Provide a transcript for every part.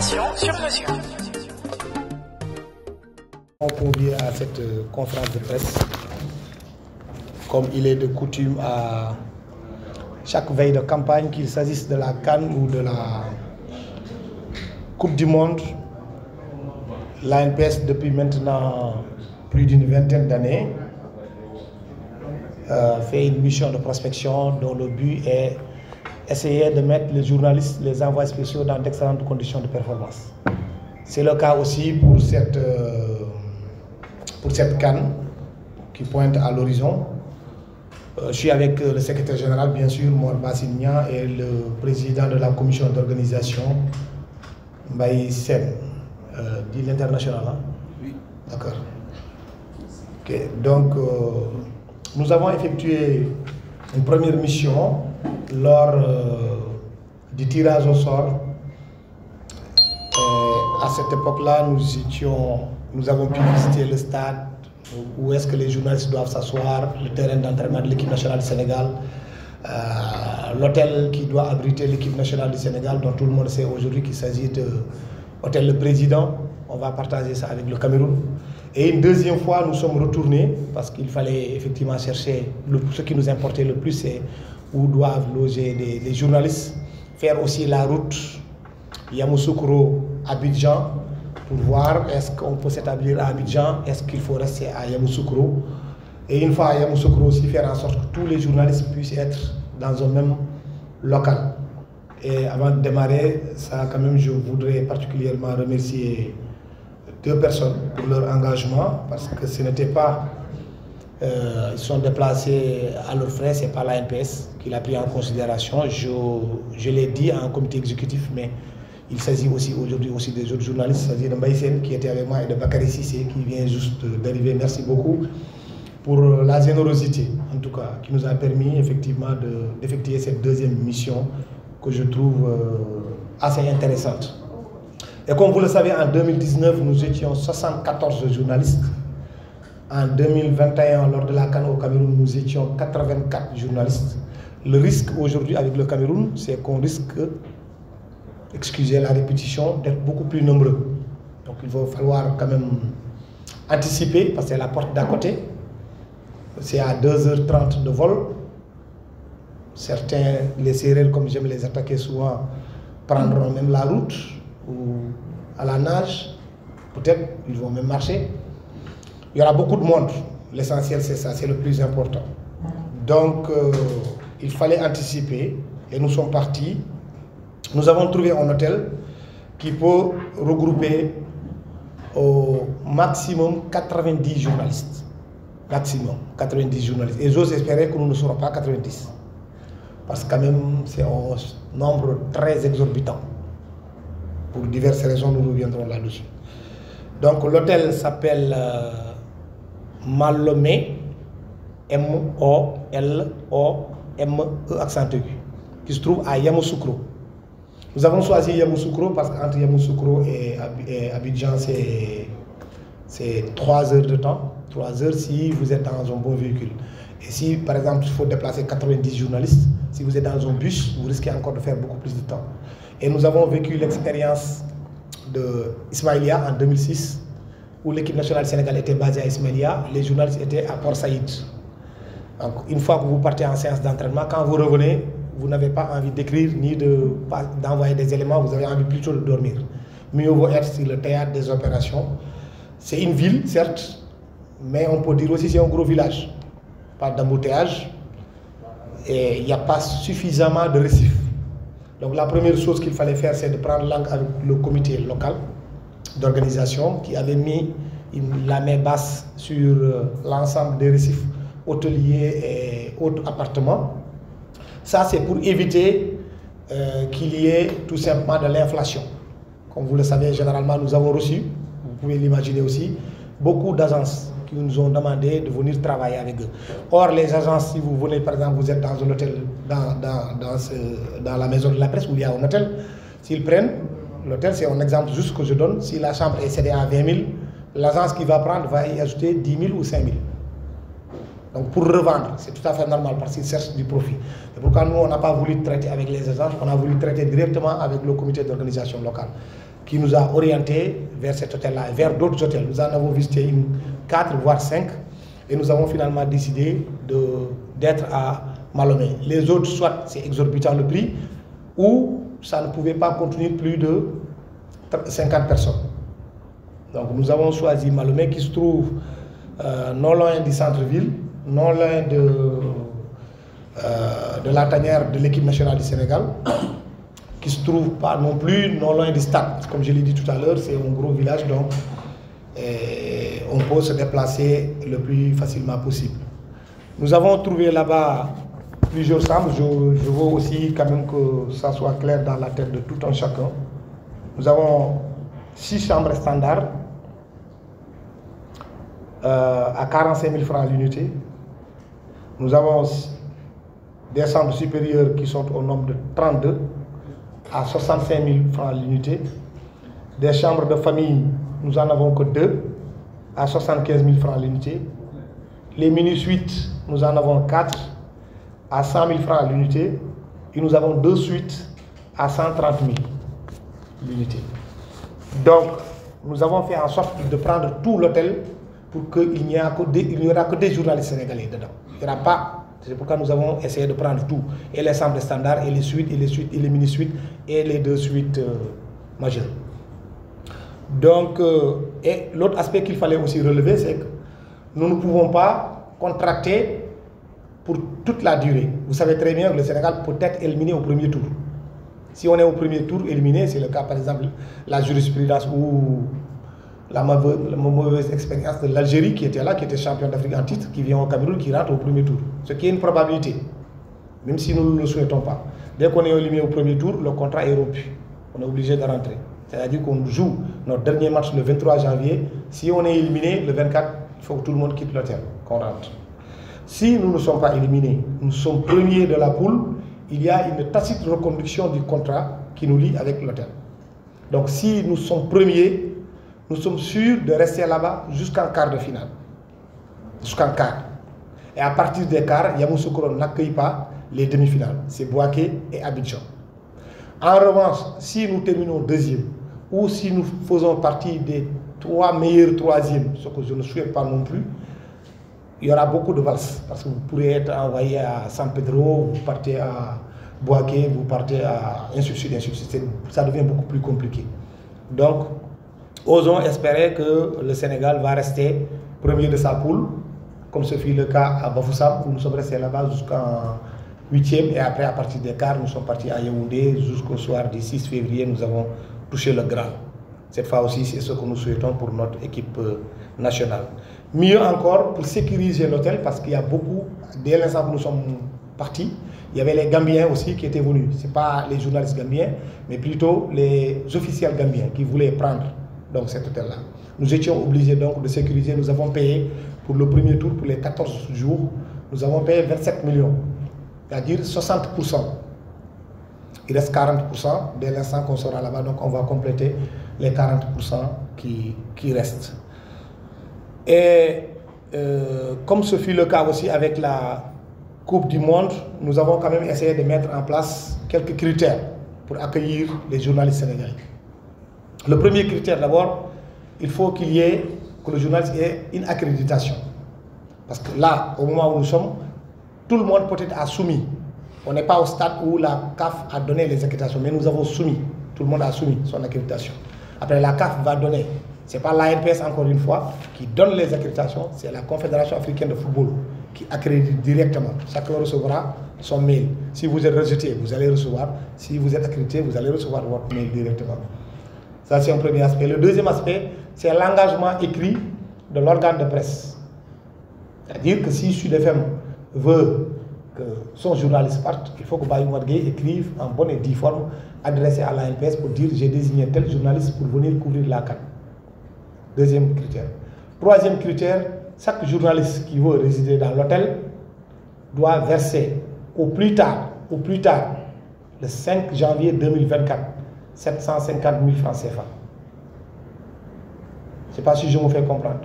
Information sur mesure. On convie à cette conférence de presse, comme il est de coutume à chaque veille de campagne, qu'il s'agisse de la CAN ou de la Coupe du Monde. L'ANPS, depuis maintenant plus d'une vingtaine d'années, fait une mission de prospection dont le but est essayer de mettre les journalistes, les envoyés spéciaux dans d'excellentes conditions de performance. C'est le cas aussi pour cette CAN qui pointe à l'horizon. Je suis avec le secrétaire général, bien sûr, Mor Bassigna, et le président de la commission d'organisation, Mbaye Sen, dit l'international. Hein? Oui. D'accord. Okay. Donc, nous avons effectué une première mission lors du tirage au sort. À cette époque-là, nous avons pu visiter le stade où est-ce que les journalistes doivent s'asseoir, le terrain d'entraînement de l'équipe nationale du Sénégal, l'hôtel qui doit abriter l'équipe nationale du Sénégal, dont tout le monde sait aujourd'hui qu'il s'agit de l'hôtel Le Président. On va partager ça avec le Cameroun. Et une deuxième fois, nous sommes retournés parce qu'il fallait effectivement chercher, ce qui nous importait le plus, c'est où doivent loger les journalistes, faire aussi la route Yamoussoukro-Abidjan pour voir est-ce qu'on peut s'établir à Abidjan, est-ce qu'il faut rester à Yamoussoukro. Et une fois à Yamoussoukro aussi, faire en sorte que tous les journalistes puissent être dans un même local. Et avant de démarrer, ça quand même, je voudrais particulièrement remercier deux personnes pour leur engagement, parce que ce n'était pas... ils sont déplacés à leurs frais, ce n'est pas l'ANPS qui l'a pris en considération. Je l'ai dit en comité exécutif, mais il s'agit aussi aujourd'hui aussi des autres journalistes, c'est-à-dire de Mbaye Sen qui était avec moi et de Bakary Cissé qui vient juste d'arriver. Merci beaucoup pour la générosité, en tout cas, qui nous a permis effectivement d'effectuer cette deuxième mission que je trouve assez intéressante. Et comme vous le savez, en 2019, nous étions 74 journalistes. En 2021, lors de la CAN au Cameroun, nous étions 84 journalistes. Le risque aujourd'hui avec le Cameroun, c'est qu'on risque, excusez la répétition, d'être beaucoup plus nombreux. Donc il va falloir quand même anticiper, parce que c'est la porte d'à côté. C'est à 2h30 de vol. Certains, les Sérères, comme j'aime les attaquer souvent, prendront même la route ou à la nage. Peut-être ils vont même marcher. Il y aura beaucoup de monde. L'essentiel, c'est ça, c'est le plus important. Donc, il fallait anticiper et nous sommes partis. Nous avons trouvé un hôtel qui peut regrouper au maximum 90 journalistes. Maximum 90 journalistes. Et j'ose espérer que nous ne serons pas 90. Parce que quand même, c'est un nombre très exorbitant. Pour diverses raisons, nous reviendrons là-dessus. Donc, l'hôtel s'appelle... Malomé, M-O-L-O-M-E accent aigu, qui se trouve à Yamoussoukro. Nous avons choisi Yamoussoukro parce qu'entre Yamoussoukro et Abidjan, c'est 3 heures de temps. 3 heures si vous êtes dans un bon véhicule. Et si, par exemple, il faut déplacer 90 journalistes, si vous êtes dans un bus, vous risquez encore de faire beaucoup plus de temps. Et nous avons vécu l'expérience de Ismaïlia en 2006, où l'équipe nationale du Sénégal était basée à Ismaïlia, les journalistes étaient à Port Saïd. Donc, une fois que vous partez en séance d'entraînement, quand vous revenez, vous n'avez pas envie d'écrire ni d'envoyer des éléments, vous avez envie plutôt de dormir. Mieux vaut être sur le théâtre des opérations. C'est une ville, certes, mais on peut dire aussi que c'est un gros village. Pas d'embouteillage, et il n'y a pas suffisamment de récifs. Donc la première chose qu'il fallait faire, c'est de prendre langue avec le comité local d'organisation qui avait mis la main basse sur l'ensemble des récifs hôteliers et autres appartements. Ça, c'est pour éviter qu'il y ait tout simplement de l'inflation. Comme vous le savez, généralement, nous avons reçu, vous pouvez l'imaginer aussi, beaucoup d'agences qui nous ont demandé de venir travailler avec eux. Or, les agences, si vous venez, par exemple, vous êtes dans un hôtel, dans la maison de la presse où il y a un hôtel, s'ils prennent, l'hôtel, c'est un exemple juste que je donne. Si la chambre est cédée à 20 000, l'agence qui va prendre va y ajouter 10 000 ou 5 000. Donc pour revendre, c'est tout à fait normal parce qu'ils cherchent du profit. C'est pourquoi nous, on n'a pas voulu traiter avec les agences, on a voulu traiter directement avec le comité d'organisation locale. qui nous a orientés vers cet hôtel-là et vers d'autres hôtels. Nous en avons visité 4 voire 5 et nous avons finalement décidé d'être à Malomé. Les autres, soit c'est exorbitant le prix, ou ça ne pouvait pas contenir plus de 50 personnes. Donc nous avons choisi Malomé qui se trouve non loin du centre-ville, non loin de la tanière de l'équipe nationale du Sénégal, qui se trouve pas non plus non loin du stade. Comme je l'ai dit tout à l'heure, c'est un gros village, donc on peut se déplacer le plus facilement possible. Nous avons trouvé là-bas plusieurs chambres. Je veux aussi quand même que ça soit clair dans la tête de tout un chacun. Nous avons 6 chambres standards à 45 000 francs l'unité. Nous avons des chambres supérieures qui sont au nombre de 32 à 65 000 francs l'unité. Des chambres de famille, nous en avons que 2 à 75 000 francs l'unité. Les mini-suites, nous en avons 4 à 100 000 francs l'unité. Et nous avons 2 suites à 130 000 l'unité. Donc, nous avons fait en sorte de prendre tout l'hôtel pour qu'il n'y aura que des journalistes sénégalais dedans. Il n'y aura pas. C'est pourquoi nous avons essayé de prendre tout. Et les chambres standards, et les suites, et les suites, et les mini-suites, et les 2 suites majeures. Donc, et l'autre aspect qu'il fallait aussi relever, c'est que nous ne pouvons pas contracter pour toute la durée. Vous savez très bien que le Sénégal peut être éliminé au premier tour. Si on est au premier tour éliminé, c'est le cas par exemple la jurisprudence ou la mauvaise expérience de l'Algérie qui était là, qui était champion d'Afrique en titre, qui vient au Cameroun, qui rentre au premier tour. Ce qui est une probabilité, même si nous ne le souhaitons pas. Dès qu'on est éliminé au premier tour, le contrat est rompu. On est obligé de rentrer. C'est-à-dire qu'on joue notre dernier match le 23 janvier. Si on est éliminé le 24, il faut que tout le monde quitte l'hôtel, qu'on rentre. Si nous ne sommes pas éliminés, nous sommes premiers de la poule, il y a une tacite reconduction du contrat qui nous lie avec l'hôtel. Donc si nous sommes premiers, nous sommes sûrs de rester là-bas jusqu'en quart de finale. Jusqu'en quart. Et à partir des quarts, Yamoussoukro n'accueille pas les demi-finales. C'est Bouaké et Abidjan. En revanche, si nous terminons deuxième, ou si nous faisons partie des 3 meilleurs troisièmes, ce que je ne souhaite pas non plus, il y aura beaucoup de valses. Parce que vous pourrez être envoyé à San Pedro, vous partez à Bouaké, vous partez à ainsi de suite, ça devient beaucoup plus compliqué. Donc, osons espérer que le Sénégal va rester premier de sa poule, comme ce fut le cas à Bafoussam, où nous sommes restés là-bas jusqu'en 8e, et après, à partir des quarts, nous sommes partis à Yaoundé, jusqu'au soir du 6 février, nous avons touché le Graal. Cette fois aussi, c'est ce que nous souhaitons pour notre équipe nationale. Mieux encore, pour sécuriser l'hôtel, parce qu'il y a beaucoup, dès l'instant où nous sommes partis, il y avait les Gambiens aussi qui étaient venus. Ce n'est pas les journalistes gambiens, mais plutôt les officiels gambiens qui voulaient prendre donc, cet hôtel-là. Nous étions obligés donc de sécuriser. Nous avons payé pour le premier tour, pour les 14 jours, nous avons payé 27 millions, c'est-à-dire 60%. Il reste 40% dès l'instant qu'on sera là-bas, donc on va compléter les 40% qui restent. Et comme ce fut le cas aussi avec la Coupe du Monde, nous avons quand même essayé de mettre en place quelques critères pour accueillir les journalistes sénégalais. Le premier critère d'abord, il faut que le journaliste ait une accréditation. Parce que là, au moment où nous sommes, tout le monde peut-être a soumis. On n'est pas au stade où la CAF a donné les accréditations, mais nous avons soumis. Tout le monde a soumis son accréditation. Après, la CAF va donner. Ce n'est pas l'ANPS, encore une fois, qui donne les accréditations, c'est la Confédération africaine de football qui accrédite directement. Chacun recevra son mail. Si vous êtes rejeté, vous allez recevoir. Si vous êtes accrédité, vous allez recevoir votre mail directement. Ça, c'est un premier aspect. Le deuxième aspect, c'est l'engagement écrit de l'organe de presse. C'est-à-dire que si Sud FM veut que son journaliste parte, il faut que Baye Mouadgueye écrive en bonne et due forme, adressé à l'ANPS pour dire j'ai désigné tel journaliste pour venir couvrir la CAN. Deuxième critère. Troisième critère, chaque journaliste qui veut résider dans l'hôtel doit verser au plus tard, le 5 janvier 2024, 750 000 francs CFA. Je ne sais pas si je me fais comprendre.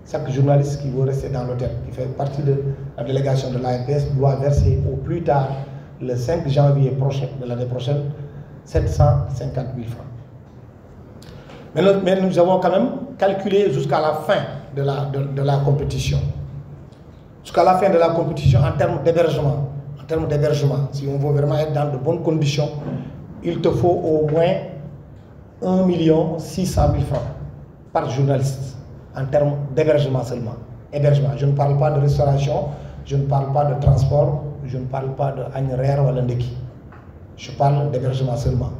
Chaque journaliste qui veut rester dans l'hôtel, qui fait partie de la délégation de l'ANPS, doit verser au plus tard, le 5 janvier prochain, de l'année prochaine, 750 000 francs. Mais nous avons quand même calculé jusqu'à la fin de la compétition. Jusqu'à la fin de la compétition en termes d'hébergement. En termes d'hébergement, si on veut vraiment être dans de bonnes conditions, il te faut au moins 1 600 000 francs par journaliste en termes d'hébergement seulement. Hébergement. Je ne parle pas de restauration, je ne parle pas de transport, je ne parle pas de agnerer ou l'indéki. Je parle d'hébergement seulement.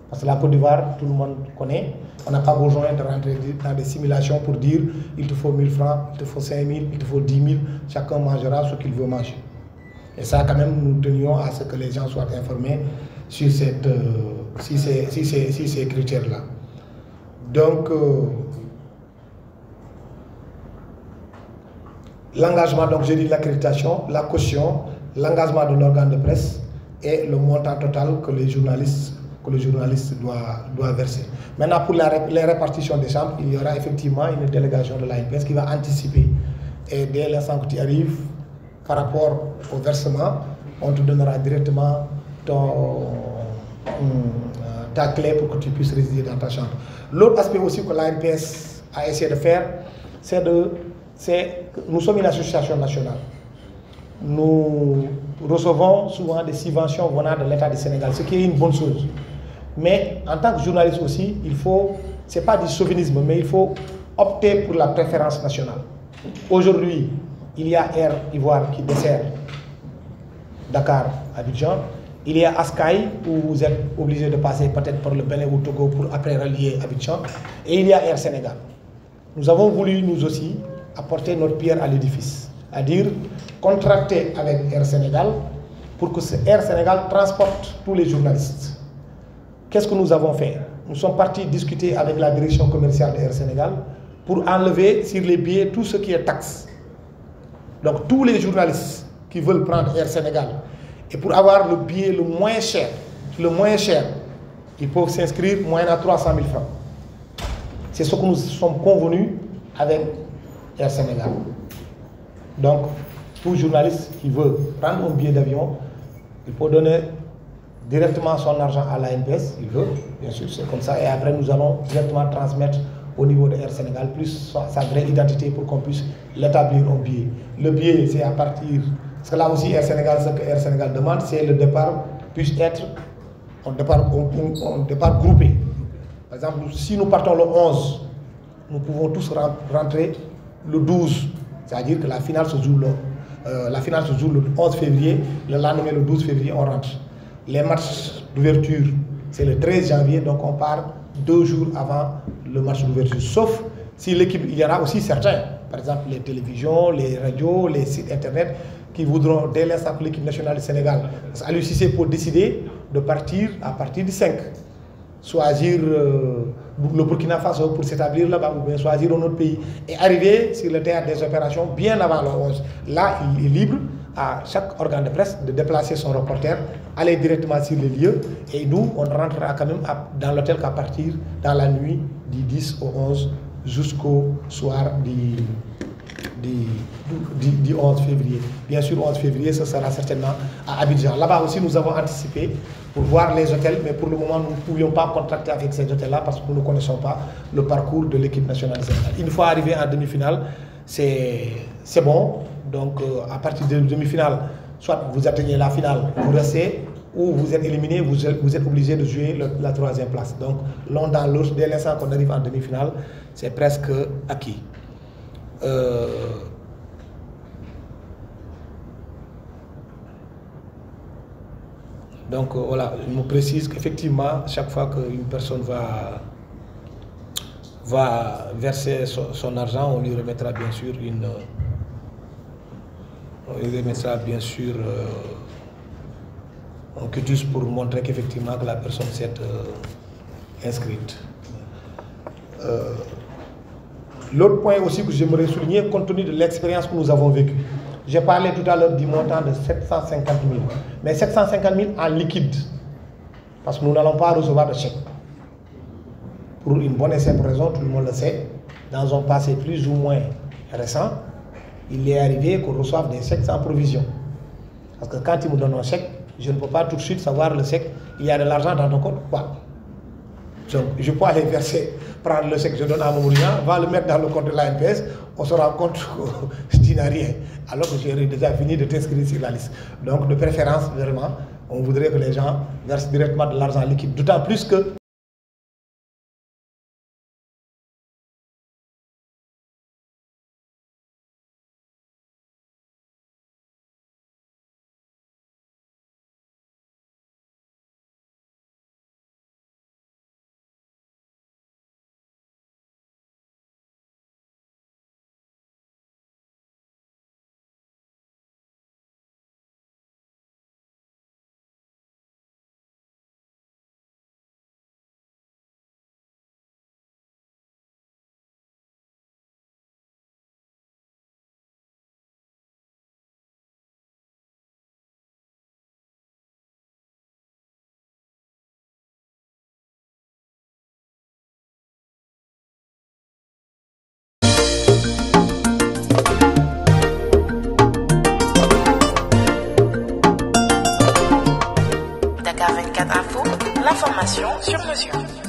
Parce que la Côte d'Ivoire, tout le monde connaît. On n'a pas besoin de rentrer dans des simulations pour dire il te faut 1000 francs, il te faut 5000, il te faut 10 000. Chacun mangera ce qu'il veut manger. Et ça, quand même, nous tenions à ce que les gens soient informés sur ces critères-là. Donc, l'engagement, donc j'ai dit l'accréditation, la caution, l'engagement de l'organe de presse et le montant total que le journaliste doit verser. Maintenant, pour les répartitions des chambres, il y aura effectivement une délégation de l'ANPS qui va anticiper. Et dès l'instant que tu arrives, par rapport au versement, on te donnera directement ta clé pour que tu puisses résider dans ta chambre. L'autre aspect aussi que l'ANPS a essayé de faire, c'est que nous sommes une association nationale. Nous recevons souvent des subventions venant de l'État du Sénégal, ce qui est une bonne chose. Mais en tant que journaliste aussi, ce n'est pas du chauvinisme, mais il faut opter pour la préférence nationale. Aujourd'hui, il y a Air Ivoire qui dessert Dakar, Abidjan. Il y a Askai où vous êtes obligé de passer peut-être par le Bénin ou Togo pour après relier Abidjan. Et il y a Air Sénégal. Nous avons voulu, nous aussi, apporter notre pierre à l'édifice. C'est-à-dire contracter avec Air Sénégal pour que Air Sénégal transporte tous les journalistes. Qu'est-ce que nous avons fait? Nous sommes partis discuter avec la direction commerciale de Air Sénégal pour enlever sur les billets tout ce qui est taxe. Donc tous les journalistes qui veulent prendre Air Sénégal et pour avoir le billet le moins cher, ils peuvent s'inscrire moyennant à 300 000 francs. C'est ce que nous sommes convenus avec Air Sénégal. Donc, tout journaliste qui veut prendre un billet d'avion, il peut donner directement son argent à l'ANPS, il veut, bien sûr, c'est comme ça. Et après, nous allons directement transmettre au niveau de Air Sénégal, plus sa vraie identité pour qu'on puisse l'établir au billet. Le billet, c'est à partir... Parce que là aussi, Air Sénégal, ce que Air Sénégal demande, c'est le départ puisse être un départ groupé. Par exemple, si nous partons le 11, nous pouvons tous rentrer le 12. C'est-à-dire que la finale se joue le 11 février, le lendemain, le 12 février, on rentre. Les matchs d'ouverture, c'est le 13 janvier, donc on part 2 jours avant le match d'ouverture. Sauf si l'équipe, il y en a aussi certains, par exemple les télévisions, les radios, les sites internet, qui voudront, dès l'instant que l'équipe nationale du Sénégal, à l'UCC pour décider de partir à partir du 5. Choisir le Burkina Faso pour s'établir là-bas ou bien choisir un autre pays et arriver sur le théâtre des opérations bien avant le 11. Là, il est libre à chaque organe de presse de déplacer son reporter, aller directement sur les lieux et nous, on rentrera quand même dans l'hôtel qu'à partir dans la nuit du 10 au 11 jusqu'au soir du 11 février. Bien sûr, 11 février, ce sera certainement à Abidjan. Là-bas aussi, nous avons anticipé pour voir les hôtels, mais pour le moment, nous ne pouvions pas contracter avec ces hôtels-là parce que nous ne connaissons pas le parcours de l'équipe nationale sénégalaise. Une fois arrivé en demi-finale, c'est bon. Donc, à partir de demi-finale, soit vous atteignez la finale, vous restez, ou vous êtes éliminé, vous êtes obligé de jouer la 3e place. Donc, l'un dans l'autre, dès l'instant qu'on arrive en demi-finale, c'est presque acquis. Donc voilà, je me précise qu'effectivement, chaque fois qu'une personne va verser son argent, on lui remettra bien sûr un quitus pour montrer qu'effectivement que la personne s'est inscrite. L'autre point aussi que j'aimerais souligner, compte tenu de l'expérience que nous avons vécue, j'ai parlé tout à l'heure du montant de 750 000, mais 750 000 en liquide, parce que nous n'allons pas recevoir de chèque. Pour une bonne et simple raison, tout le monde le sait, dans un passé plus ou moins récent, il est arrivé qu'on reçoive des chèques sans provision. Parce que quand ils me donnent un chèque, je ne peux pas tout de suite savoir le chèque, il y a de l'argent dans ton compte ou pas. Donc, je peux aller verser, prendre le chèque que je donne à Mamourian, va le mettre dans le compte de l'ANPS, on se rend compte que je n'ai rien, alors que j'ai déjà fini de t'inscrire sur la liste. Donc, de préférence, vraiment, on voudrait que les gens versent directement de l'argent liquide, d'autant plus que Dakar 24 Info, l'information sur mesure.